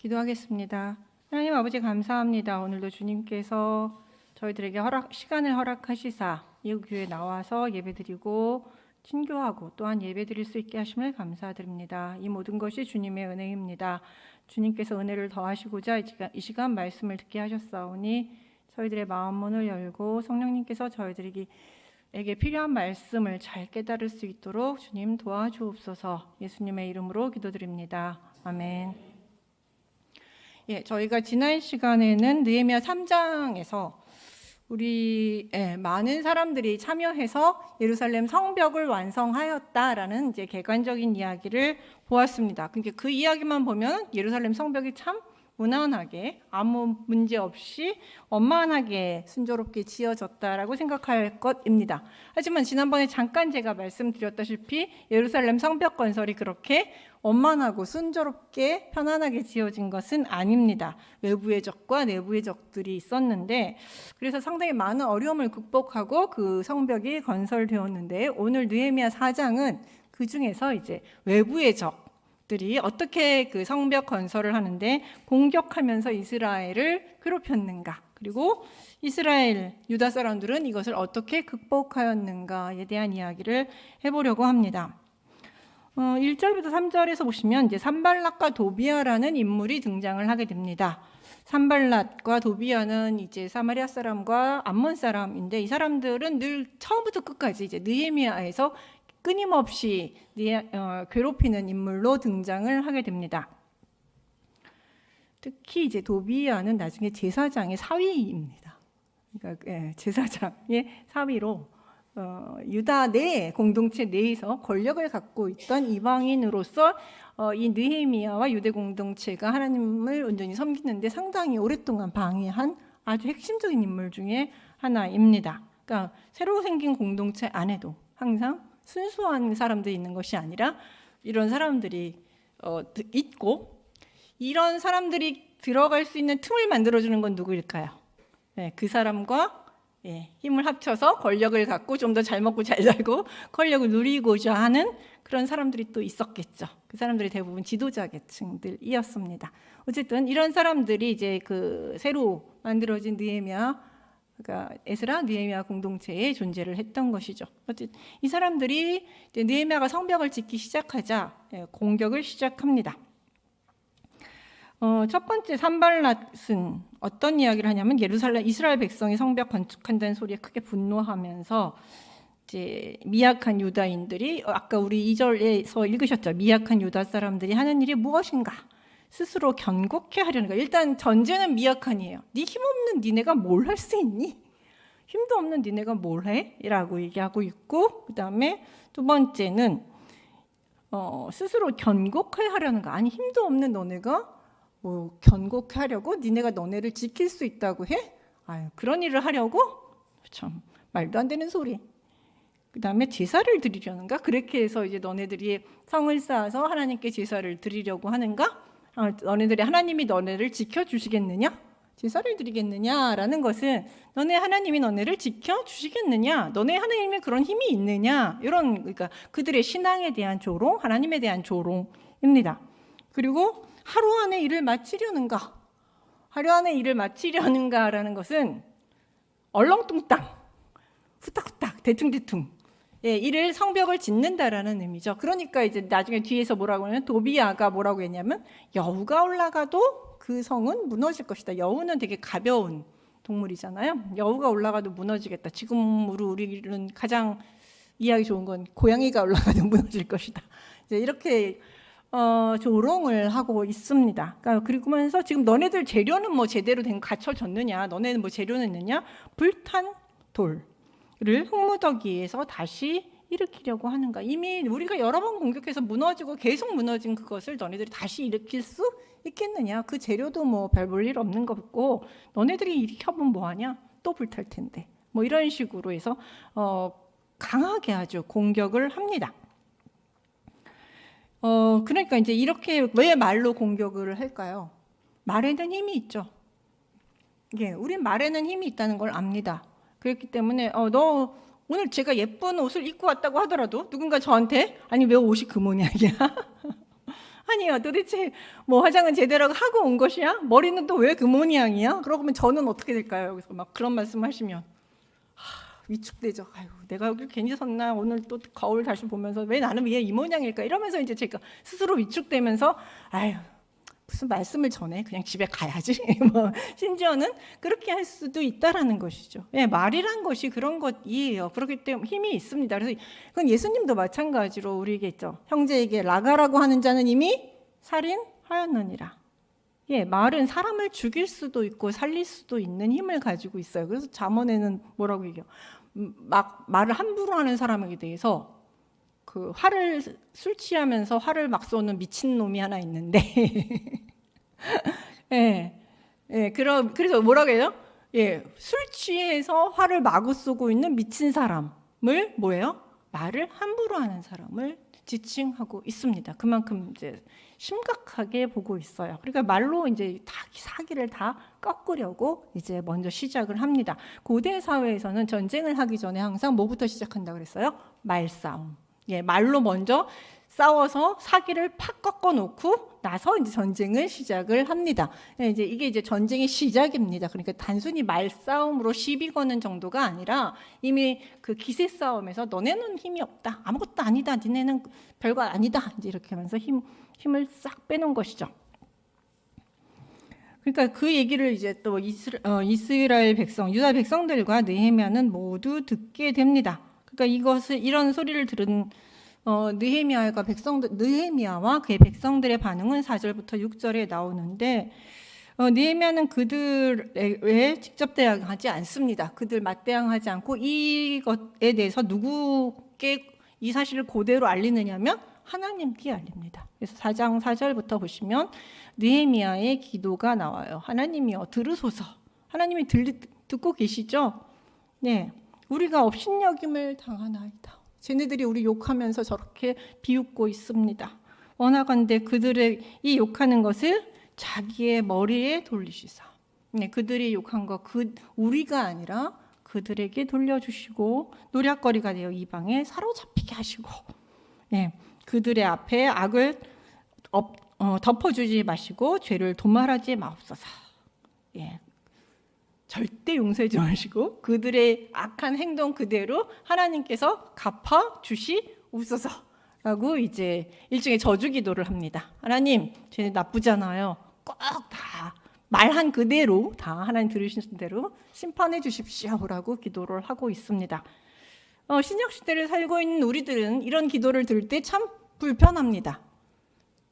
기도하겠습니다. 하나님 아버지 감사합니다. 오늘도 주님께서 저희들에게 시간을 허락하시사 이 교회에 나와서 예배드리고 친교하고 또한 예배드릴 수 있게 하심을 감사드립니다. 이 모든 것이 주님의 은혜입니다. 주님께서 은혜를 더하시고자 이 시간 말씀을 듣게 하셨사오니 저희들의 마음 문을 열고 성령님께서 저희들에게 필요한 말씀을 잘 깨달을 수 있도록 주님 도와주옵소서. 예수님의 이름으로 기도드립니다. 아멘. 저희가 지난 시간에는 느헤미야 3장에서 우리 많은 사람들이 참여해서 예루살렘 성벽을 완성하였다라는 이제 객관적인 이야기를 보았습니다. 그러니까 그 이야기만 보면 예루살렘 성벽이 참 무난하게 아무 문제 없이 원만하게 순조롭게 지어졌다라고 생각할 것입니다. 하지만 지난번에 잠깐 제가 말씀드렸다시피 예루살렘 성벽 건설이 그렇게 원만하고 순조롭게 편안하게 지어진 것은 아닙니다. 외부의 적과 내부의 적들이 있었는데 그래서 상당히 많은 어려움을 극복하고 그 성벽이 건설되었는데 오늘 느헤미야 4장은 그 중에서 이제 외부의 적들이 어떻게 그 성벽 건설을 하는데 공격하면서 이스라엘을 괴롭혔는가, 그리고 이스라엘 유다 사람들은 이것을 어떻게 극복하였는가에 대한 이야기를 해보려고 합니다. 1절부터 3절에서 보시면 이제 산발랏과 도비아라는 인물이 등장을 하게 됩니다. 산발랏과 도비아는 이제 사마리아 사람과 암몬 사람인데 이 사람들은 늘 처음부터 끝까지 이제 느헤미야에서 끊임없이 괴롭히는 인물로 등장을 하게 됩니다. 특히 이제 도비아는 나중에 제사장의 사위입니다. 그러니까 제사장의 사위로 유다 내 공동체 내에서 권력을 갖고 있던 이방인으로서 이 느헤미야와 유대 공동체가 하나님을 온전히 섬기는데 상당히 오랫동안 방해한 아주 핵심적인 인물 중에 하나입니다. 그러니까 새로 생긴 공동체 안에도 항상 순수한 사람들이 있는 것이 아니라 이런 사람들이 있고, 이런 사람들이 들어갈 수 있는 틈을 만들어주는 건 누구일까요? 그 사람과 힘을 합쳐서 권력을 갖고 좀 더 잘 먹고 잘 살고 권력을 누리고자 하는 그런 사람들이 또 있었겠죠. 그 사람들이 대부분 지도자 계층들이었습니다. 어쨌든 이런 사람들이 이제 그 새로 만들어진 느헤미야, 그러니까 에스라 느헤미야 공동체에 존재를 했던 것이죠. 어쨌든 이 사람들이 이제 느헤미야가 성벽을 짓기 시작하자 공격을 시작합니다. 첫 번째 산발랏은 어떤 이야기를 하냐면 이스라엘 백성이 성벽 건축한다는 소리에 크게 분노하면서 이제 미약한 유다인들이 아까 우리 2절에서 읽으셨죠. 미약한 유다 사람들이 하는 일이 무엇인가? 스스로 견고케 하려는 거예요. 일단 전제는 미약한이에요. 네 힘없는 니네가 뭘 할 수 있니? 힘도 없는 니네가 뭘 해? 라고 얘기하고 있고, 그 다음에 두 번째는 스스로 견고케 하려는 거. 아니 힘도 없는 너네가 뭐 견고케 하려고 니네가 너네를 지킬 수 있다고 해? 아유, 그런 일을 하려고? 참 말도 안 되는 소리. 그 다음에 제사를 드리려는가? 그렇게 해서 이제 너네들이 성을 쌓아서 하나님께 제사를 드리려고 하는가? 너네들이 하나님이 너네를 지켜주시겠느냐? 제사를 드리겠느냐라는 것은 너네 하나님이 너네를 지켜주시겠느냐? 너네 하나님의 그런 힘이 있느냐? 이런, 그러니까 그들의 신앙에 대한 조롱, 하나님에 대한 조롱입니다. 그리고 하루 안에 일을 마치려는가? 하루 안에 일을 마치려는가라는 것은 얼렁뚱땅, 후딱후딱, 대충대충 일을 성벽을 짓는다라는 의미죠. 그러니까 이제 나중에 뒤에서 뭐라고 하냐면 도비아가 뭐라고 했냐면 여우가 올라가도 그 성은 무너질 것이다. 여우는 되게 가벼운 동물이잖아요. 여우가 올라가도 무너지겠다. 지금 우리는 가장 이해하기 좋은 건 고양이가 올라가도 무너질 것이다. 이제 이렇게 조롱을 하고 있습니다. 그러니까 그러면서 지금 너네들 재료는 뭐 제대로 된 갖춰졌느냐? 너네는 뭐 재료는 있느냐? 불탄 돌을 흙무더기에서 다시 일으키려고 하는가? 이미 우리가 여러 번 공격해서 무너지고 계속 무너진 그것을 너네들이 다시 일으킬 수 있겠느냐? 그 재료도 뭐 별 볼 일 없는 거 같고 너네들이 일으켜보면 뭐하냐? 또 불탈 텐데. 뭐 이런 식으로 해서 강하게 아주 공격을 합니다. 그러니까 이제 이렇게 왜 말로 공격을 할까요? 말에는 힘이 있죠. 우린 말에는 힘이 있다는 걸 압니다. 그렇기 때문에 너 오늘 제가 예쁜 옷을 입고 왔다고 하더라도 누군가 저한테 아니 왜 옷이 그 모양이야? 아니요, 도대체 뭐 화장은 제대로 하고 온 것이야? 머리는 또 왜 그 모양이야? 그러면 저는 어떻게 될까요? 여기서 막 그런 말씀하시면 위축되죠. 아유, 내가 여기 괜히 섰나? 오늘 또 거울 다시 보면서 왜 나는 왜 이 모양일까? 이러면서 이제 제가 스스로 위축되면서 아유, 무슨 말씀을 전해? 그냥 집에 가야지. 뭐 심지어는 그렇게 할 수도 있다라는 것이죠. 예, 말이란 것이 그런 것이에요. 그렇기 때문에 힘이 있습니다. 그래서 그건 예수님도 마찬가지로 우리에게 있죠. 형제에게 나가라고 하는 자는 이미 살인하였느니라. 예, 말은 사람을 죽일 수도 있고 살릴 수도 있는 힘을 가지고 있어요. 그래서 잠언에는 뭐라고 얘기해요? 막 말을 함부로 하는 사람에게 대해서 그 화를 술 취하면서 화를 막 쏘는 미친 놈이 하나 있는데, 예, 예, 그래서 뭐라고 해요? 예, 술 취해서 화를 마구 쏘고 있는 미친 사람을 뭐예요? 말을 함부로 하는 사람을 지칭하고 있습니다. 그만큼 이제 심각하게 보고 있어요. 그러니까 말로 이제 다 사기를 다 꺾으려고 이제 먼저 시작을 합니다. 고대 사회에서는 전쟁을 하기 전에 항상 뭐부터 시작한다 그랬어요? 말싸움. 예, 말로 먼저 싸워서 사기를 팍 꺾어 놓고 나서 이제 전쟁을 시작을 합니다. 예, 이게 이제 전쟁의 시작입니다. 그러니까 단순히 말싸움으로 시비 거는 정도가 아니라 이미 그 기세 싸움에서 너네는 힘이 없다, 아무것도 아니다, 니네는 별거 아니다, 이제 이렇게 하면서 힘을 싹 빼놓은 것이죠. 그러니까 그 얘기를 이제 또 이스라엘 백성, 유다 백성들과 느헤미야는 모두 듣게 됩니다. 그러니까 이런 소리를 들은 느헤미야와 그의 백성들의 반응은 4절부터 6절에 나오는데 느헤미야는 그들에 직접 대항하지 않습니다. 그들 맞대항하지 않고 이것에 대해서 누구께 이 사실을 그대로 알리느냐면 하나님께 알립니다. 그래서 4장 4절부터 보시면 느헤미야의 기도가 나와요. 하나님이여 들으소서. 하나님이 듣고 계시죠? 네. 우리가 업신여김을 당하나이다. 쟤네들이 우리 욕하면서 저렇게 비웃고 있습니다. 원하건대 그들의 이 욕하는 것을 자기의 머리에 돌리시사. 네, 그들이 욕한 거 우리가 아니라 그들에게 돌려주시고 노략거리가 되어 이방에 사로잡히게 하시고, 네, 그들의 앞에 악을 덮어주지 마시고 죄를 도말하지 마옵소서. 예. 절대 용서하지 마시고 그들의 악한 행동 그대로 하나님께서 갚아 주시옵소서라고 이제 일종의 저주 기도를 합니다. 하나님, 쟤네 나쁘잖아요. 꼭 다 말한 그대로 다 하나님 들으신 대로 심판해 주십시오라고 기도를 하고 있습니다. 신약 시대를 살고 있는 우리들은 이런 기도를 들을 때 참 불편합니다.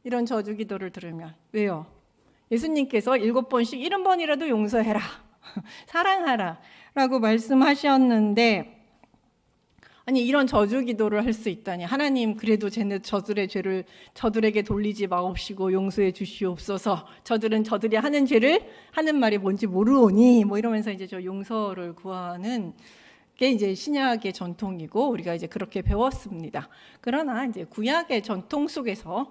이런 저주 기도를 들으면. 왜요? 예수님께서 7번씩 70번이라도 용서해라, 사랑하라 라고 말씀하셨는데, 아니 이런 저주 기도를 할 수 있다니, 하나님 그래도 저들의 죄를 저들에게 돌리지 마옵시고 용서해 주시옵소서, 저들이 하는 죄를 하는 말이 뭔지 모르오니, 뭐 이러면서 이제 저 용서를 구하는 게 이제 신약의 전통이고 우리가 이제 그렇게 배웠습니다. 그러나 이제 구약의 전통 속에서는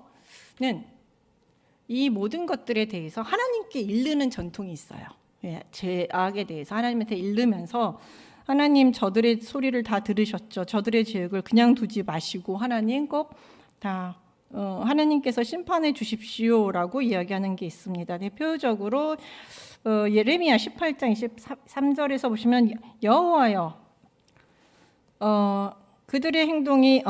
이 모든 것들에 대해서 하나님께 일르는 전통이 있어요. 죄악에 대해서 하나님한테 일르면서, 하나님 저들의 소리를 다 들으셨죠. 저들의 죄악을 그냥 두지 마시고 하나님 꼭 다 하나님께서 심판해 주십시오라고 이야기하는 게 있습니다. 대표적으로 예레미야 18장 23절에서 보시면 여호와여, 그들의 행동이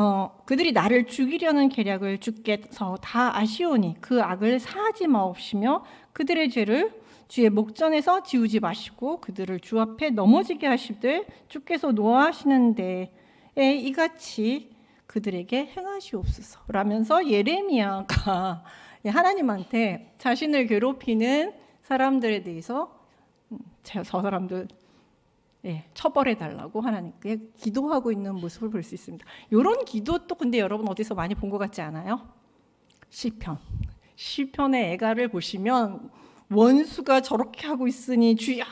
그들이 나를 죽이려는 계략을 주께서 다 아시오니 그 악을 사하지 마옵시며 그들의 죄를 주의 목전에서 지우지 마시고 그들을 주 앞에 넘어지게 하시되 주께서 노하시는 데에 이같이 그들에게 행하시옵소서 라면서 예레미야가 하나님한테 자신을 괴롭히는 사람들에 대해서 저 사람들 처벌해 달라고 하나님께 기도하고 있는 모습을 볼 수 있습니다. 이런 기도 또 근데 여러분 어디서 많이 본 것 같지 않아요? 시편의 애가를 보시면 원수가 저렇게 하고 있으니 주야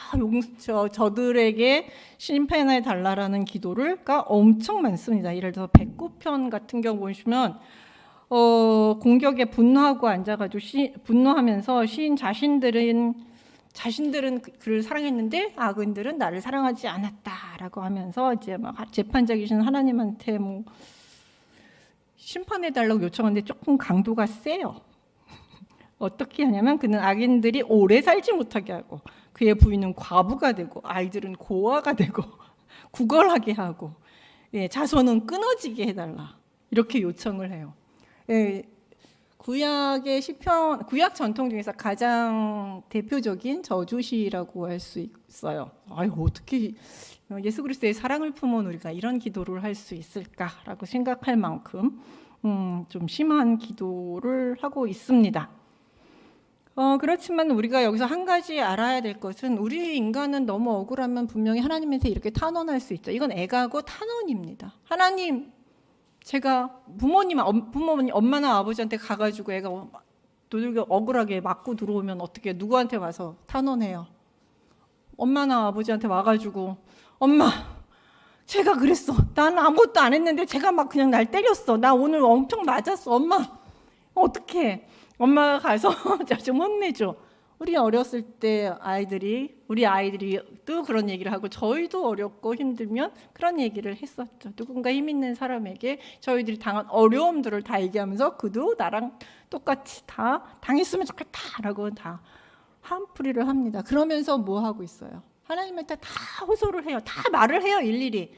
저들에게 심판해 달라라는 기도가 엄청 많습니다. 예를 들어서 109편 같은 경우 보시면 공격에 분노하고 앉아가지고 분노하면서 시인 자신들은 그를 사랑했는데 악인들은 나를 사랑하지 않았다라고 하면서 이제 막 재판장이신 하나님한테 뭐 심판해 달라고 요청하는데 조금 강도가 세요. 어떻게 하냐면 그는 악인들이 오래 살지 못하게 하고 그의 부인은 과부가 되고 아이들은 고아가 되고 구걸하게 하고 자손은 끊어지게 해달라 이렇게 요청을 해요. 구약의 시편, 구약 전통 중에서 가장 대표적인 저주시라고 할 수 있어요. 아유, 어떻게 예수 그리스도의 사랑을 품은 우리가 이런 기도를 할 수 있을까라고 생각할 만큼 좀 심한 기도를 하고 있습니다. 그렇지만 우리가 여기서 한 가지 알아야 될 것은 우리 인간은 너무 억울하면 분명히 하나님한테 이렇게 탄원할 수 있죠. 이건 애가고 탄원입니다. 하나님, 제가 부모님, 엄마나 아버지한테 가가지고 애가 두들겨 억울하게 맞고 들어오면 어떻게 누구한테 와서 탄원해요? 엄마나 아버지한테 와가지고 엄마, 제가 그랬어. 나는 아무것도 안 했는데 제가 막 그냥 날 때렸어. 나 오늘 엄청 맞았어. 엄마, 어떡해? 엄마가 가서 좀 혼내줘. 우리 어렸을 때 우리 아이들이도 그런 얘기를 하고 저희도 어렵고 힘들면 그런 얘기를 했었죠. 누군가 힘 있는 사람에게 저희들이 당한 어려움들을 다 얘기하면서 그도 나랑 똑같이 다 당했으면 좋겠다라고 다 한풀이를 합니다. 그러면서 뭐 하고 있어요? 하나님한테 다 호소를 해요. 다 말을 해요. 일일이.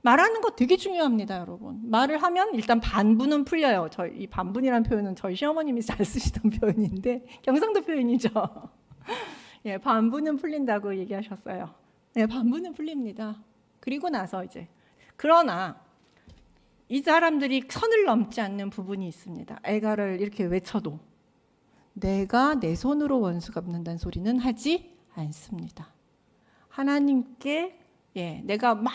말하는 거 되게 중요합니다, 여러분. 말을 하면 일단 반분은 풀려요. 이 반분이라는 표현은 저희 시어머님이 잘 쓰시던 표현인데 경상도 표현이죠. 반분은 풀린다고 얘기하셨어요. 반분은 풀립니다. 그리고 나서 그러나 이 사람들이 선을 넘지 않는 부분이 있습니다. 애가를 이렇게 외쳐도 내가 내 손으로 원수 갚는다는 소리는 하지 않습니다. 하나님께 내가 막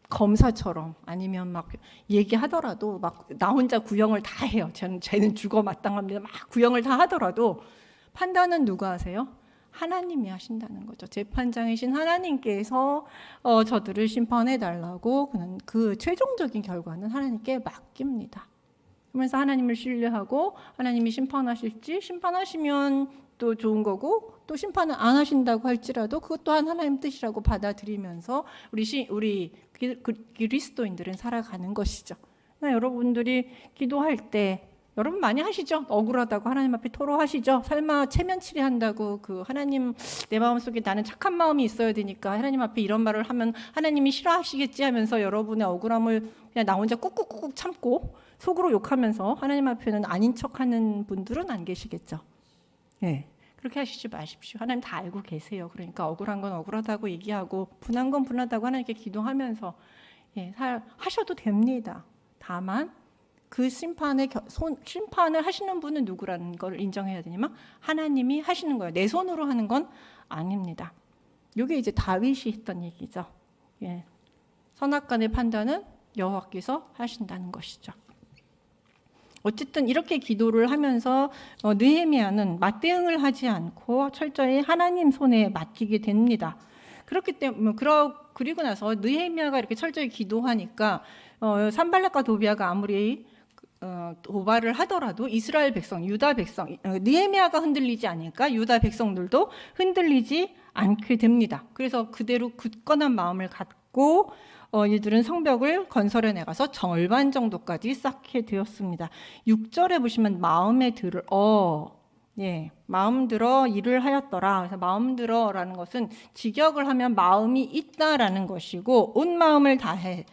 검사처럼 아니면 막 얘기하더라도 막 나 혼자 구형을 다 해요. 쟤는 죽어 마땅합니다. 막 구형을 다 하더라도 판단은 누가 하세요? 하나님이 하신다는 거죠. 재판장이신 하나님께서 저들을 심판해 달라고 그 최종적인 결과는 하나님께 맡깁니다. 그러면서 하나님을 신뢰하고 하나님이 심판하실지 심판하시면 또 좋은 거고 또 심판을 안 하신다고 할지라도 그것 또한 하나님 뜻이라고 받아들이면서 우리 그리스도인들은 살아가는 것이죠. 여러분들이 기도할 때 여러분 많이 하시죠? 억울하다고 하나님 앞에 토로하시죠? 설마 체면치레 한다고 하나님 내 마음속에 나는 착한 마음이 있어야 되니까 하나님 앞에 이런 말을 하면 하나님이 싫어하시겠지 하면서 여러분의 억울함을 그냥 나 혼자 꾹꾹꾹 참고 속으로 욕하면서 하나님 앞에는 아닌 척하는 분들은 안 계시겠죠? 그렇게 하시지 마십시오. 하나님 다 알고 계세요. 그러니까 억울한 건 억울하다고 얘기하고 분한 건 분하다고 하나님께 기도하면서 하셔도 됩니다. 다만 그 심판을 하시는 분은 누구라는 걸 인정해야 되냐면 하나님이 하시는 거예요. 내 손으로 하는 건 아닙니다. 이게 다윗이 했던 얘기죠. 선악간의 판단은 여호와께서 하신다는 것이죠. 어쨌든 이렇게 기도를 하면서 느헤미야는 맞대응을 하지 않고 철저히 하나님 손에 맡기게 됩니다. 그렇기 때문에 그리고 나서 느헤미야가 이렇게 철저히 기도하니까 산발락과 도비아가 아무리 도발을 하더라도 이스라엘 백성, 유다 백성, 느헤미야가 흔들리지 않으니까 유다 백성들도 흔들리지 않게 됩니다. 그래서 그대로 굳건한 마음을 갖고 이들은 성벽을 건설해 나가서 절반 정도까지 쌓게 되었습니다. 6절에 보시면 마음 들어 일을 하였더라. 그래서 마음 들어라는 것은 직역을 하면 마음이 있다라는 것이고 온 마음을 다해,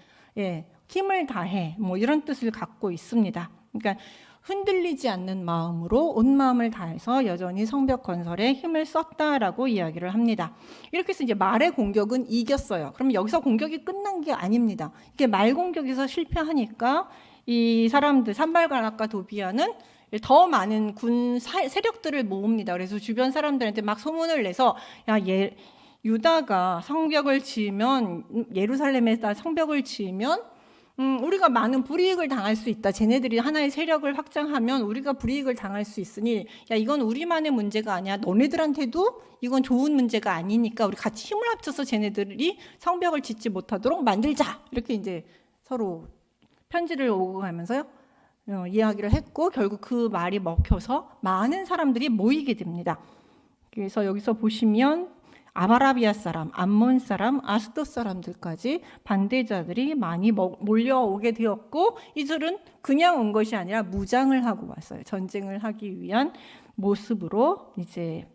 힘을 다해, 뭐 이런 뜻을 갖고 있습니다. 그러니까 흔들리지 않는 마음으로 온 마음을 다해서 여전히 성벽 건설에 힘을 썼다라고 이야기를 합니다. 이렇게 해서 말의 공격은 이겼어요. 그럼 여기서 공격이 끝난 게 아닙니다. 이게 말 공격에서 실패하니까 이 사람들 산발락과 도비아는 더 많은 군 세력들을 모읍니다. 그래서 주변 사람들한테 막 소문을 내서 유다가 성벽을 지으면 예루살렘에다 성벽을 지으면 우리가 많은 불이익을 당할 수 있다. 쟤네들이 하나의 세력을 확장하면 우리가 불이익을 당할 수 있으니 이건 우리만의 문제가 아니야. 너네들한테도 이건 좋은 문제가 아니니까 우리 같이 힘을 합쳐서 쟤네들이 성벽을 짓지 못하도록 만들자. 이렇게 서로 편지를 오고 가면서요. 이야기를 했고 결국 그 말이 먹혀서 많은 사람들이 모이게 됩니다. 그래서 여기서 보시면 아라비아 사람, 암몬 사람, 아스돗 사람들까지 반대자들이 많이 몰려오게 되었고 이들은 그냥 온 것이 아니라 무장을 하고 왔어요. 전쟁을 하기 위한 모습으로 이제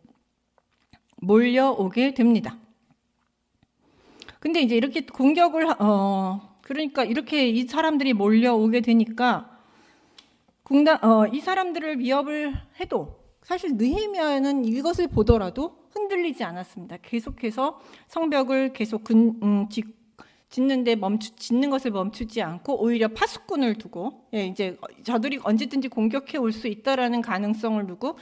몰려오게 됩니다. 근데 이제 이렇게 공격을 그러니까 이렇게 이 사람들이 몰려오게 되니까 이 사람들을 위협을 해도 사실 느헤미야는 이것을 보더라도 흔들리지 않았습니다. 계속해서 성벽을 계속 짓는 것을 멈추지 않고 오히려 파수꾼을 두고 이제 저들이 언제든지 공격해 올 수 있다라는 가능성을 두고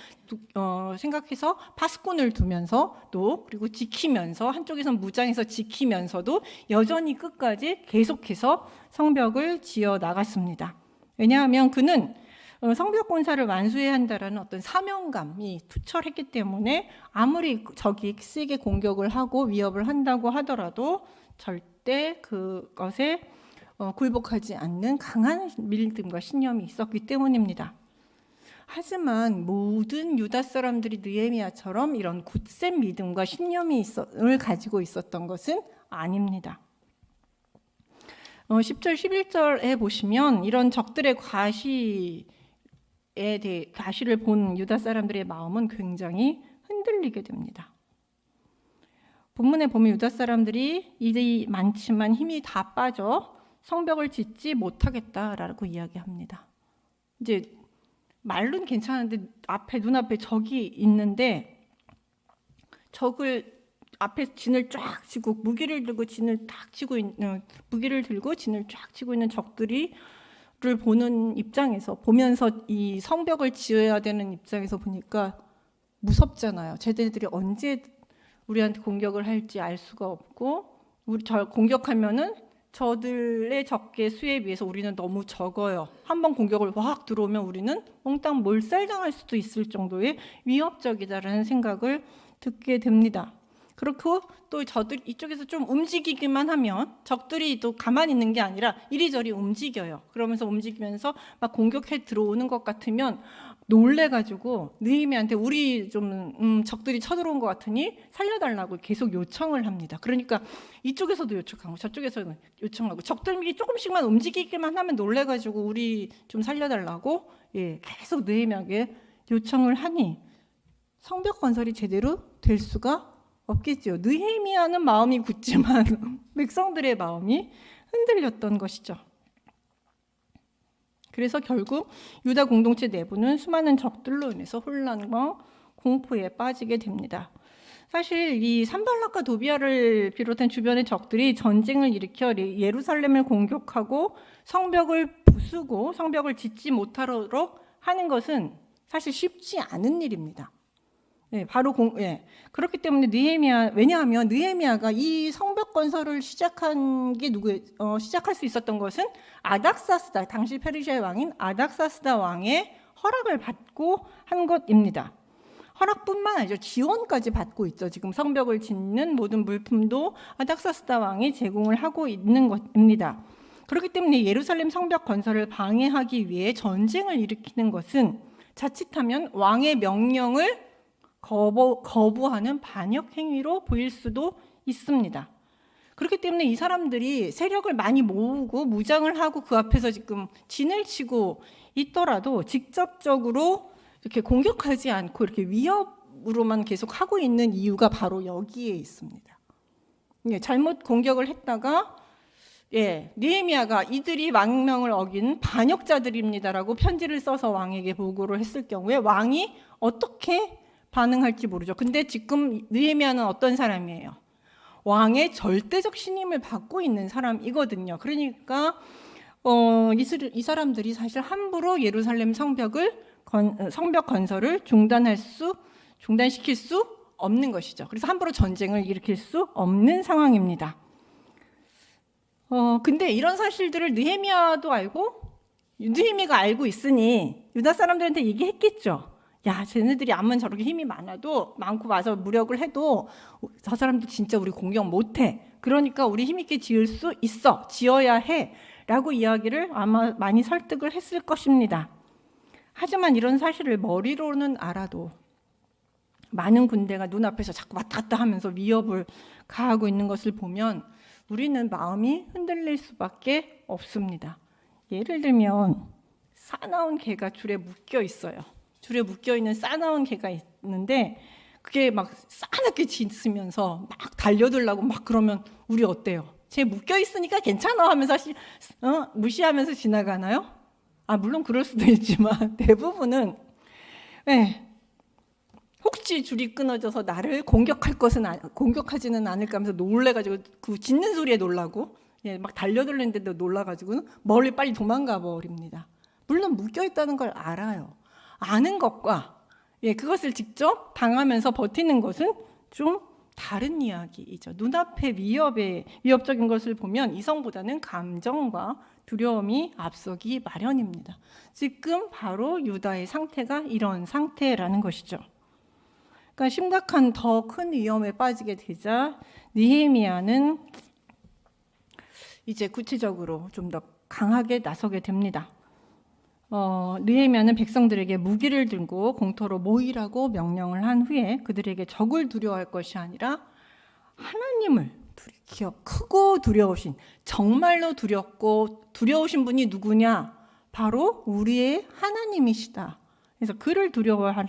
생각해서 파수꾼을 두면서 또 그리고 지키면서 한쪽에선 무장해서 지키면서도 여전히 끝까지 계속해서 성벽을 지어 나갔습니다. 왜냐하면 그는 성벽 건설을 완수해야 한다라는 어떤 사명감이 투철했기 때문에 아무리 적이 세게 공격을 하고 위협을 한다고 하더라도 절대 그것에 굴복하지 않는 강한 믿음과 신념이 있었기 때문입니다. 하지만 모든 유다 사람들이 느헤미야처럼 이런 굳센 믿음과 신념을 가지고 있었던 것은 아닙니다. 10절, 11절에 보시면 이런 적들의 과시를 본 유다 사람들의 마음은 굉장히 흔들리게 됩니다. 본문에 보면 유다 사람들이 일이 많지만 힘이 다 빠져 성벽을 짓지 못하겠다라고 이야기합니다. 이제 말로는 괜찮은데 눈앞에 적이 있는데 적을 앞에 진을 쫙 치고 무기를 들고 진을 쫙 치고 있는 적들을 보면서 이 성벽을 지어야 되는 입장에서 보니까 무섭잖아요. 쟤네들이 언제 우리한테 공격을 할지 알 수가 없고 공격하면은 저들의 적의 수에 비해서 우리는 너무 적어요. 한번 공격을 확 들어오면 우리는 몽땅 몰살당할 수도 있을 정도의 위협적이다라는 생각을 듣게 됩니다. 그렇고 또 저들 이쪽에서 좀 움직이기만 하면 적들이 또 가만히 있는 게 아니라 이리저리 움직여요. 그러면서 움직이면서 막 공격해 들어오는 것 같으면 놀래가지고 느헤미야한테 우리 좀 적들이 쳐들어온 것 같으니 살려달라고 계속 요청을 합니다. 그러니까 이쪽에서도 요청하고 저쪽에서는 요청하고 적들이 조금씩만 움직이기만 하면 놀래가지고 우리 좀 살려달라고 계속 느헤미야에게 요청을 하니 성벽 건설이 제대로 될 수가 없겠죠. 느헤미야는 마음이 굳지만 백성들의 마음이 흔들렸던 것이죠. 그래서 결국 유다 공동체 내부는 수많은 적들로 인해서 혼란과 공포에 빠지게 됩니다. 사실 이 산발락과 도비아를 비롯한 주변의 적들이 전쟁을 일으켜 예루살렘을 공격하고 성벽을 부수고 성벽을 짓지 못하도록 하는 것은 사실 쉽지 않은 일입니다. 그렇기 때문에 왜냐하면 느헤미야가 이 성벽 건설을 시작할 수 있었던 것은 아닥사스다, 당시 페르시아의 왕인 아닥사스다 왕의 허락을 받고 한 것입니다. 허락뿐만 아니죠, 지원까지 받고 있죠. 지금 성벽을 짓는 모든 물품도 아닥사스다 왕이 제공을 하고 있는 것입니다. 그렇기 때문에 예루살렘 성벽 건설을 방해하기 위해 전쟁을 일으키는 것은 자칫하면 왕의 명령을 거부하는 반역 행위로 보일 수도 있습니다. 그렇기 때문에 이 사람들이 세력을 많이 모으고 무장을 하고 그 앞에서 지금 진을 치고 있더라도 직접적으로 이렇게 공격하지 않고 이렇게 위협으로만 계속 하고 있는 이유가 바로 여기에 있습니다. 잘못 공격을 했다가 느헤미야가 이들이 왕명을 어긴 반역자들입니다라고 편지를 써서 왕에게 보고를 했을 경우에 왕이 어떻게 반응할지 모르죠. 근데 지금 느헤미야는 어떤 사람이에요? 왕의 절대적 신임을 받고 있는 사람이거든요. 그러니까 이 사람들이 사실 함부로 예루살렘 성벽 건설을 중단시킬 수 없는 것이죠. 그래서 함부로 전쟁을 일으킬 수 없는 상황입니다. 근데 이런 사실들을 느헤미야가 알고 있으니 유다 사람들한테 얘기했겠죠. 야, 쟤네들이 암만 저렇게 힘이 많고 와서 무력을 해도 저 사람들 진짜 우리 공격 못해. 그러니까 우리 힘있게 지을 수 있어. 지어야 해. 라고 이야기를 아마 많이 설득을 했을 것입니다. 하지만 이런 사실을 머리로는 알아도 많은 군대가 눈앞에서 자꾸 왔다 갔다 하면서 위협을 가하고 있는 것을 보면 우리는 마음이 흔들릴 수밖에 없습니다. 예를 들면 사나운 개가 줄에 묶여 있어요. 줄에 묶여있는 싸나운 개가 있는데 그게 막 싸납게 짖으면서 막 달려들라고 막 그러면 우리 어때요? 쟤 묶여있으니까 괜찮아 하면서 무시하면서 지나가나요? 물론 그럴 수도 있지만 대부분은 혹시 줄이 끊어져서 나를 공격하지는 않을까 하면서 놀래가지고 그 짖는 소리에 놀라고 막 달려들는데도 놀라가지고 멀리 빨리 도망가 버립니다. 물론 묶여있다는 걸 알아요. 아는 것과 그것을 직접 당하면서 버티는 것은 좀 다른 이야기이죠. 눈앞에 위협적인 것을 보면 이성보다는 감정과 두려움이 앞서기 마련입니다. 지금 바로 유다의 상태가 이런 상태라는 것이죠. 그러니까 심각한 더 큰 위험에 빠지게 되자 느헤미야는 이제 구체적으로 좀 더 강하게 나서게 됩니다. 느헤미야는 백성들에게 무기를 들고 공터로 모이라고 명령을 한 후에 그들에게 적을 두려워할 것이 아니라 하나님을 크고 두려우신, 정말로 두려우신 분이 누구냐? 바로 우리의 하나님이시다. 그래서 그를 두려워해야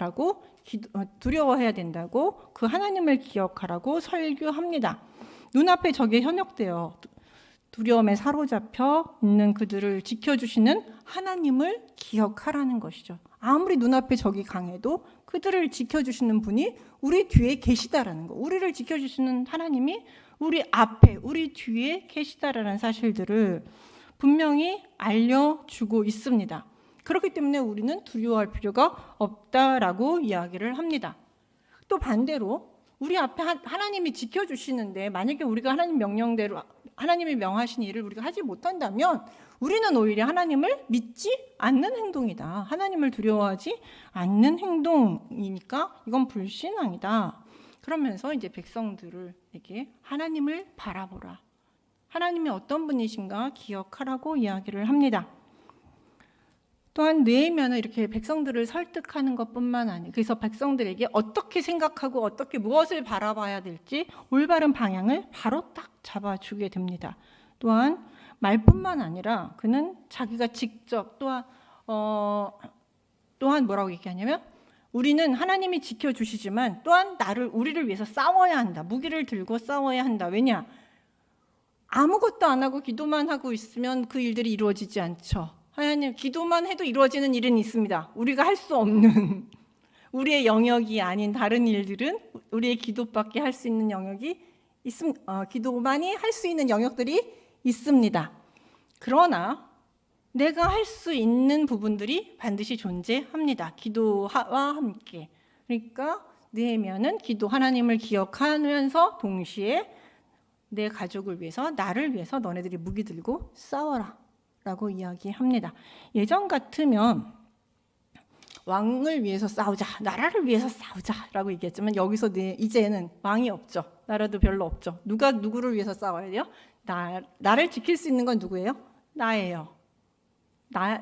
된다고, 그 하나님을 기억하라고 설교합니다. 눈앞에 적에 현혹되어 두려움에 사로잡혀 있는 그들을 지켜주시는 하나님을 기억하라는 것이죠. 아무리 눈앞에 적이 강해도 그들을 지켜주시는 분이 우리 뒤에 계시다라는 거, 우리를 지켜주시는 하나님이 우리 앞에, 우리 뒤에 계시다라는 사실들을 분명히 알려주고 있습니다. 그렇기 때문에 우리는 두려워할 필요가 없다라고 이야기를 합니다. 또 반대로 우리 앞에 하나님이 지켜주시는데 만약에 우리가 하나님 명령대로 하나님이 명하신 일을 우리가 하지 못한다면 우리는 오히려 하나님을 믿지 않는 행동이다. 하나님을 두려워하지 않는 행동이니까 이건 불신앙이다. 그러면서 이제 백성들에게 하나님을 바라보라. 하나님이 어떤 분이신가 기억하라고 이야기를 합니다. 또한 느헤미야는 이렇게 백성들을 설득하는 것뿐만 아니라 그래서 백성들에게 어떻게 생각하고 어떻게 무엇을 바라봐야 될지 올바른 방향을 바로 딱 잡아주게 됩니다. 또한 말뿐만 아니라 그는 자기가 직접 또한 뭐라고 얘기하냐면 우리는 하나님이 지켜주시지만 또한 우리를 위해서 싸워야 한다. 무기를 들고 싸워야 한다. 왜냐? 아무것도 안 하고 기도만 하고 있으면 그 일들이 이루어지지 않죠. 하나님, 기도만 해도 이루어지는 일은 있습니다. 우리가 할 수 없는 우리의 영역이 아닌 다른 일들은 우리의 기도밖에 할 수 있는 영역이 기도만이 할 수 있는 영역들이 있습니다. 그러나 내가 할 수 있는 부분들이 반드시 존재합니다. 기도와 함께. 그러니까 느헤미야는 하나님을 기억하면서 동시에 내 가족을 위해서, 나를 위해서 너네들이 무기 들고 싸워라 라고 이야기합니다. 예전 같으면 왕을 위해서 싸우자, 나라를 위해서 싸우자 라고 얘기했지만 여기서 이제는 왕이 없죠. 나라도 별로 없죠. 누가 누구를 위해서 싸워야 돼요? 나를 지킬 수 있는 건 누구예요? 나예요.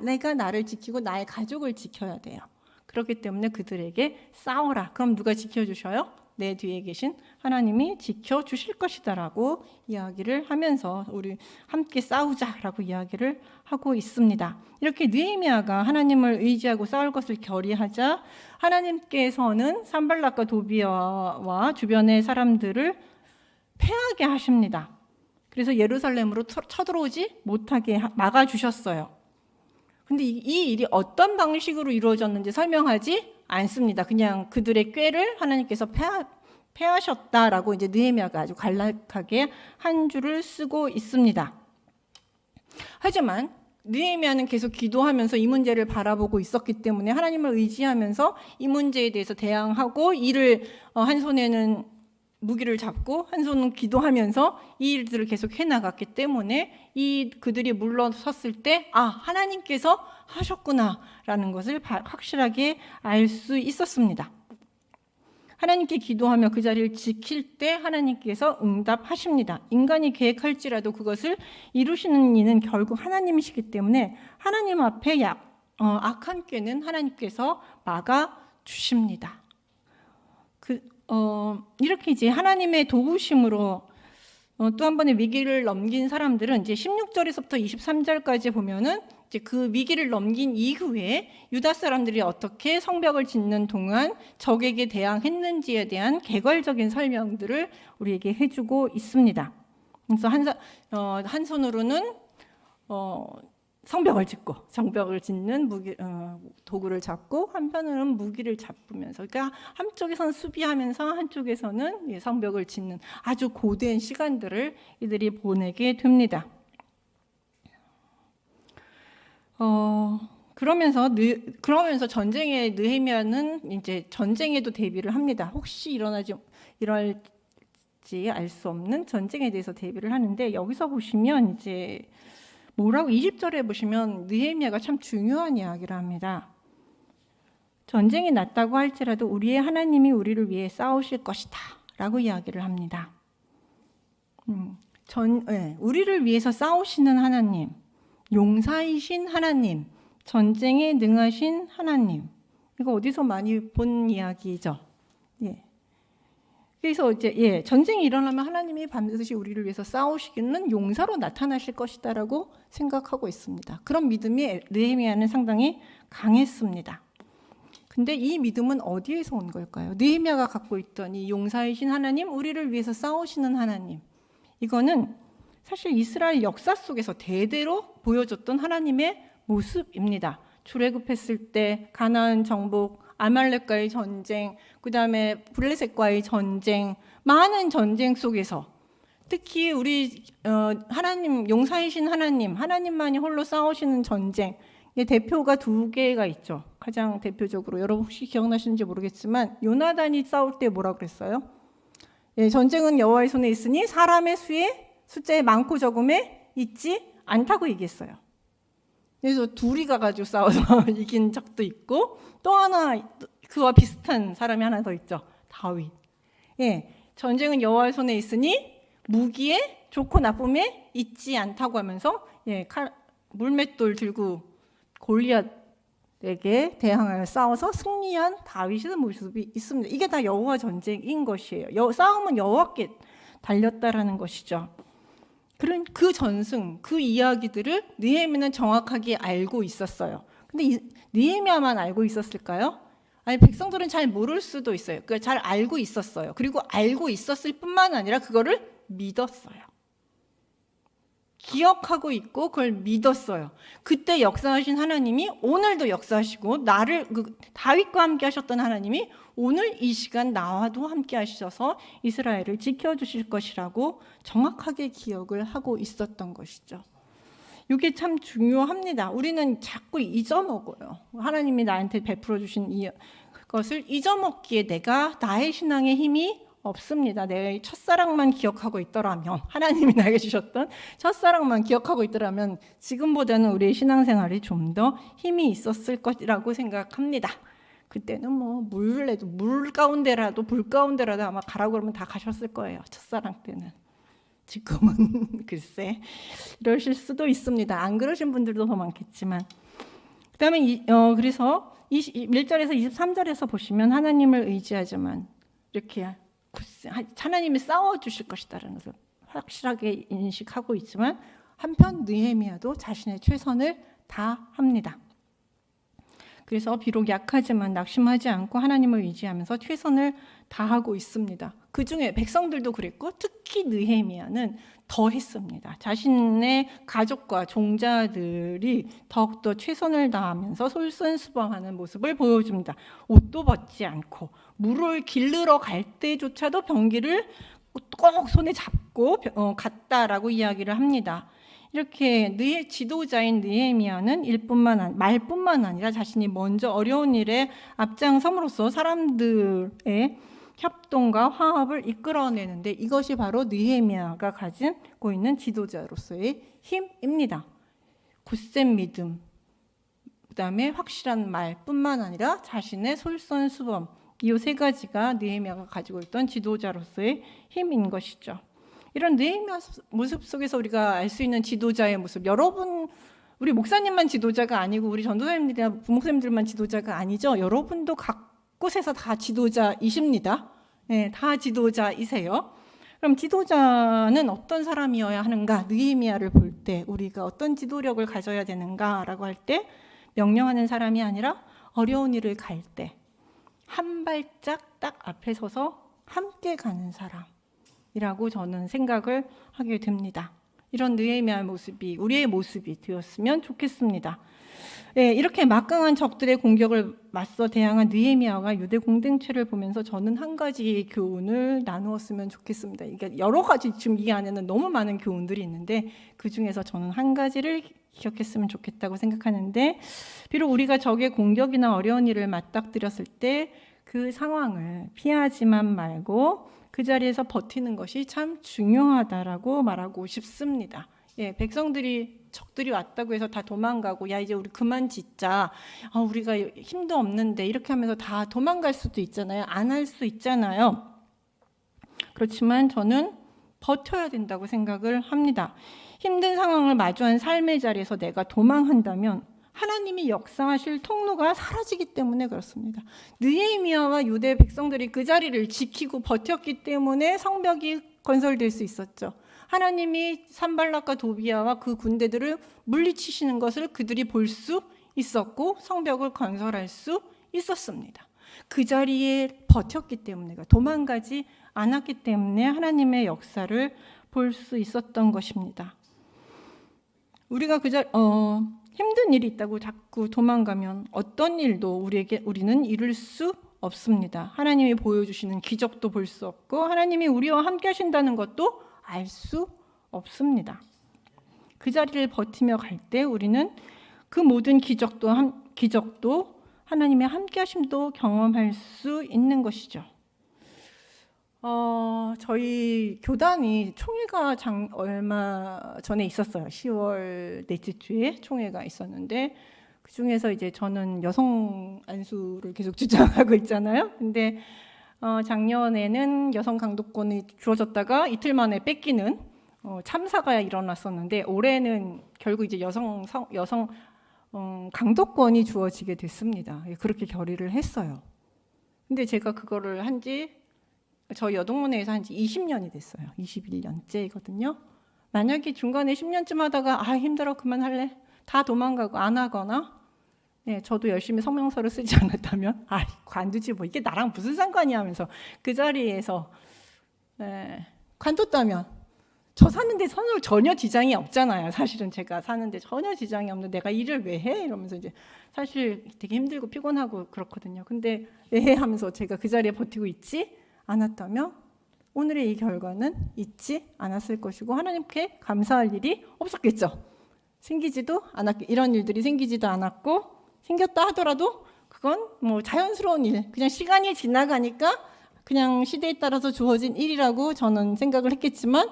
내가 나를 지키고 나의 가족을 지켜야 돼요. 그렇기 때문에 그들에게 싸워라. 그럼 누가 지켜주셔요? 내 뒤에 계신 하나님이 지켜주실 것이다라고 이야기를 하면서 우리 함께 싸우자라고 이야기를 하고 있습니다. 이렇게 느헤미야가 하나님을 의지하고 싸울 것을 결의하자 하나님께서는 산발락과 도비아와 주변의 사람들을 패하게 하십니다. 그래서 예루살렘으로 쳐들어오지 못하게 막아주셨어요. 근데 이 일이 어떤 방식으로 이루어졌는지 설명하지 않습니다. 그냥 그들의 꾀를 하나님께서 패하셨다라고 이제 느헤미야가 아주 간략하게 한 줄을 쓰고 있습니다. 하지만 느헤미야는 계속 기도하면서 이 문제를 바라보고 있었기 때문에 하나님을 의지하면서 이 문제에 대해서 대항하고 이를 한 손에는 무기를 잡고 한 손은 기도하면서 이 일들을 계속 해나갔기 때문에 그들이 물러섰을 때 하나님께서 하셨구나라는 것을 확실하게 알 수 있었습니다. 하나님께 기도하며 그 자리를 지킬 때 하나님께서 응답하십니다. 인간이 계획할지라도 그것을 이루시는 이는 결국 하나님이시기 때문에 하나님 앞에 악한 꾀는 하나님께서 막아주십니다. 이렇게 이제 하나님의 도우심으로 또 한 번의 위기를 넘긴 사람들은 이제 16절에서부터 23절까지 보면은 이제 그 위기를 넘긴 이후에 유다 사람들이 어떻게 성벽을 짓는 동안 적에게 대항했는지에 대한 개괄적인 설명들을 우리에게 해주고 있습니다. 그래서 한 손으로는 성벽을 짓고 성벽을 짓는 도구를 잡고 한편으로는 무기를 잡으면서, 그러니까 한쪽에서는 수비하면서 한쪽에서는 성벽을 짓는 아주 고된 시간들을 이들이 보내게 됩니다. 그러면서 전쟁에 느헤미야는 이제 전쟁에도 대비를 합니다. 혹시 일어날지 알 수 없는 전쟁에 대해서 대비를 하는데, 여기서 보시면 이제 뭐라고 20절에 보시면 느헤미야가 참 중요한 이야기를 합니다. 전쟁이 났다고 할지라도 우리의 하나님이 우리를 위해 싸우실 것이다 라고 이야기를 합니다. 우리를 위해서 싸우시는 하나님, 용사이신 하나님, 전쟁에 능하신 하나님, 이거 어디서 많이 본 이야기죠. 그래서 이제 전쟁이 일어나면 하나님이 반드시 우리를 위해서 싸우시기는 용사로 나타나실 것이다라고 생각하고 있습니다. 그런 믿음이 느헤미야는 상당히 강했습니다. 근데 이 믿음은 어디에서 온 걸까요? 느헤미야가 갖고 있던 이 용사이신 하나님, 우리를 위해서 싸우시는 하나님, 이거는 사실 이스라엘 역사 속에서 대대로 보여줬던 하나님의 모습입니다. 출애굽했을 때 가나안 정복, 아말렉과의 전쟁, 그 다음에 블레셋과의 전쟁, 많은 전쟁 속에서 특히 우리 하나님, 용사이신 하나님만이 홀로 싸우시는 전쟁, 대표가 두 개가 있죠. 가장 대표적으로 여러분 혹시 기억나시는지 모르겠지만 요나단이 싸울 때 뭐라 그랬어요? 전쟁은 여호와의 손에 있으니 사람의 숫자에 많고 적음에 있지 않다고 얘기했어요. 그래서 둘이 가가지고 싸워서 이긴 적도 있고, 또 하나 그와 비슷한 사람이 하나 더 있죠. 다윗. 전쟁은 여호와의 손에 있으니 무기에 좋고 나쁨에 있지 않다고 하면서 물맷돌 들고 골리앗에게 대항하여 싸워서 승리한 다윗의 모습이 있습니다. 이게 다 여호와 전쟁인 것이에요. 싸움은 여호와께 달렸다라는 것이죠. 그런 그 전승, 그 이야기들을 느헤미야는 정확하게 알고 있었어요. 근데 느헤미야만 알고 있었을까요? 아니, 백성들은 잘 모를 수도 있어요. 그러니까 잘 알고 있었어요. 그리고 알고 있었을 뿐만 아니라 그거를 믿었어요. 기억하고 있고 그걸 믿었어요. 그때 역사하신 하나님이 오늘도 역사하시고, 다윗과 함께 하셨던 하나님이 오늘 이 시간 나와도 함께 하셔서 이스라엘을 지켜주실 것이라고 정확하게 기억을 하고 있었던 것이죠. 이게 참 중요합니다. 우리는 자꾸 잊어먹어요. 하나님이 나한테 베풀어 주신 것을 잊어먹기에 나의 신앙의 힘이 없습니다. 내 첫사랑만 기억하고 있더라면, 하나님이 나에게 주셨던 첫사랑만 기억하고 있더라면 지금보다는 우리의 신앙생활이 좀 더 힘이 있었을 것이라고 생각합니다. 그때는 물 가운데라도 불 가운데라도 아마 가라고 그러면 다 가셨을 거예요. 첫사랑 때는. 지금은 글쎄 이러실 수도 있습니다. 안 그러신 분들도 더 많겠지만. 그다음에 그래서 21절에서 23절에서 보시면 하나님을 의지하지만 이렇게 하나님이 싸워주실 것이다라는 것을 확실하게 인식하고 있지만, 한편 느헤미야도 자신의 최선을 다합니다. 그래서 비록 약하지만 낙심하지 않고 하나님을 의지하면서 최선을 다하고 있습니다. 그 중에 백성들도 그랬고 특히 느헤미야는 더 했습니다. 자신의 가족과 종자들이 더욱더 최선을 다하면서 솔선수범하는 모습을 보여줍니다. 옷도 벗지 않고 물을 길르러 갈 때조차도 병기를 꼭 손에 잡고 갔다라고 이야기를 합니다. 이렇게 지도자인 느헤미야는 말뿐만 아니라 자신이 먼저 어려운 일에 앞장섬으로써 사람들의 협동과 화합을 이끌어내는데, 이것이 바로 느헤미야가 가지고 있는 지도자로서의 힘입니다. 굳센 믿음, 그다음에 확실한 말뿐만 아니라 자신의 솔선수범, 이 세 가지가 느헤미야가 가지고 있던 지도자로서의 힘인 것이죠. 이런 느헤미야 모습 속에서 우리가 알 수 있는 지도자의 모습, 우리 목사님만 지도자가 아니고 우리 전도사님들이나 부목사님들만 지도자가 아니죠. 여러분도 각 곳에서 다 지도자이십니다. 다 지도자이세요. 그럼 지도자는 어떤 사람이어야 하는가? 느헤미야를 볼 때 우리가 어떤 지도력을 가져야 되는가라고 할 때 명령하는 사람이 아니라 어려운 일을 갈 때 한 발짝 딱 앞에 서서 함께 가는 사람이라고 저는 생각을 하게 됩니다. 이런 느헤미야의 모습이 우리의 모습이 되었으면 좋겠습니다. 네, 이렇게 막강한 적들의 공격을 맞서 대항한 느헤미야가 유대 공동체를 보면서 저는 한 가지 교훈을 나누었으면 좋겠습니다. 이게 여러 가지 지금 이 안에는 너무 많은 교훈들이 있는데 그 중에서 저는 한 가지를 기억했으면 좋겠다고 생각하는데, 비록 우리가 적의 공격이나 어려운 일을 맞닥뜨렸을 때 그 상황을 피하지만 말고 그 자리에서 버티는 것이 참 중요하다라고 말하고 싶습니다. 예, 백성들이 적들이 왔다고 해서 다 도망가고 야 이제 우리 그만 짓자, 우리가 힘도 없는데 이렇게 하면서 다 도망갈 수도 있잖아요. 안 할 수 있잖아요. 그렇지만 저는 버텨야 된다고 생각을 합니다. 힘든 상황을 마주한 삶의 자리에서 내가 도망한다면 하나님이 역사하실 통로가 사라지기 때문에 그렇습니다. 느헤미야와 유대 백성들이 그 자리를 지키고 버텼기 때문에 성벽이 건설될 수 있었죠. 하나님이 산발락과 도비야와 그 군대들을 물리치시는 것을 그들이 볼 수 있었고 성벽을 건설할 수 있었습니다. 그 자리에 버텼기 때문에, 도망가지 않았기 때문에 하나님의 역사를 볼 수 있었던 것입니다. 우리가 힘든 일이 있다고 자꾸 도망가면 어떤 일도 우리는 이룰 수 없습니다. 하나님이 보여주시는 기적도 볼 수 없고 하나님이 우리와 함께 하신다는 것도 알 수 없습니다. 그 자리를 버티며 갈 때 우리는 그 모든 기적도 하나님의 함께 하심도 경험할 수 있는 것이죠. 저희 교단이 총회가 얼마 전에 있었어요. 10월 넷째 주에 총회가 있었는데 그 중에서 이제 저는 여성 안수를 계속 주장하고 있잖아요. 근데 작년에는 여성 강도권이 주어졌다가 이틀 만에 뺏기는 참사가 일어났었는데 올해는 결국 이제 여성 강도권이 주어지게 됐습니다. 그렇게 결의를 했어요. 근데 제가 그거를 저희 여동문회에서 한 지 20년이 됐어요. 21년째거든요. 만약에 중간에 10년쯤 하다가 힘들어 그만할래, 다 도망가고 안 하거나, 저도 열심히 성명서를 쓰지 않았다면 관두지 뭐 이게 나랑 무슨 상관이야 하면서 그 자리에서 관뒀다면 저 사는데 전혀 지장이 없잖아요. 사실은 제가 사는데 전혀 지장이 없는데 내가 일을 왜 해? 이러면서 이제 사실 되게 힘들고 피곤하고 그렇거든요. 근데 왜 해? 하면서 제가 그 자리에 버티고 있지 않았다면 오늘의 이 결과는 있지 않았을 것이고 하나님께 감사할 일이 없었겠죠. 이런 일들이 생기지도 않았고, 생겼다 하더라도 그건 뭐 자연스러운 일, 그냥 시간이 지나가니까 그냥 시대에 따라서 주어진 일이라고 저는 생각을 했겠지만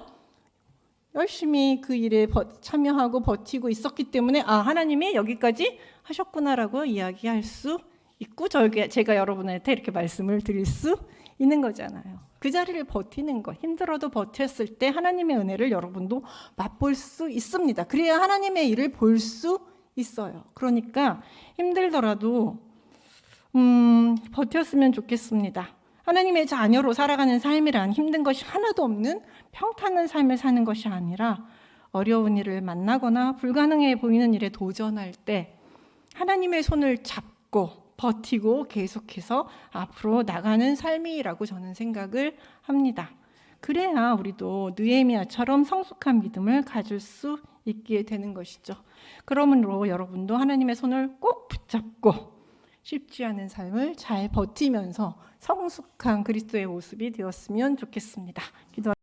열심히 그 일에 참여하고 버티고 있었기 때문에 하나님이 여기까지 하셨구나라고 이야기할 수 있고 제가 여러분한테 이렇게 말씀을 드릴 수 있는 거잖아요. 그 자리를 버티는 것, 힘들어도 버텼을 때 하나님의 은혜를 여러분도 맛볼 수 있습니다. 그래야 하나님의 일을 볼 수 있어요. 그러니까 힘들더라도 버텼으면 좋겠습니다. 하나님의 자녀로 살아가는 삶이란 힘든 것이 하나도 없는 평탄한 삶을 사는 것이 아니라 어려운 일을 만나거나 불가능해 보이는 일에 도전할 때 하나님의 손을 잡고 버티고 계속해서 앞으로 나가는 삶이라고 저는 생각을 합니다. 그래야 우리도 느헤미야처럼 성숙한 믿음을 가질 수 있게 되는 것이죠. 그러므로 여러분도 하나님의 손을 꼭 붙잡고 쉽지 않은 삶을 잘 버티면서 성숙한 그리스도의 모습이 되었으면 좋겠습니다. 기도하겠습니다.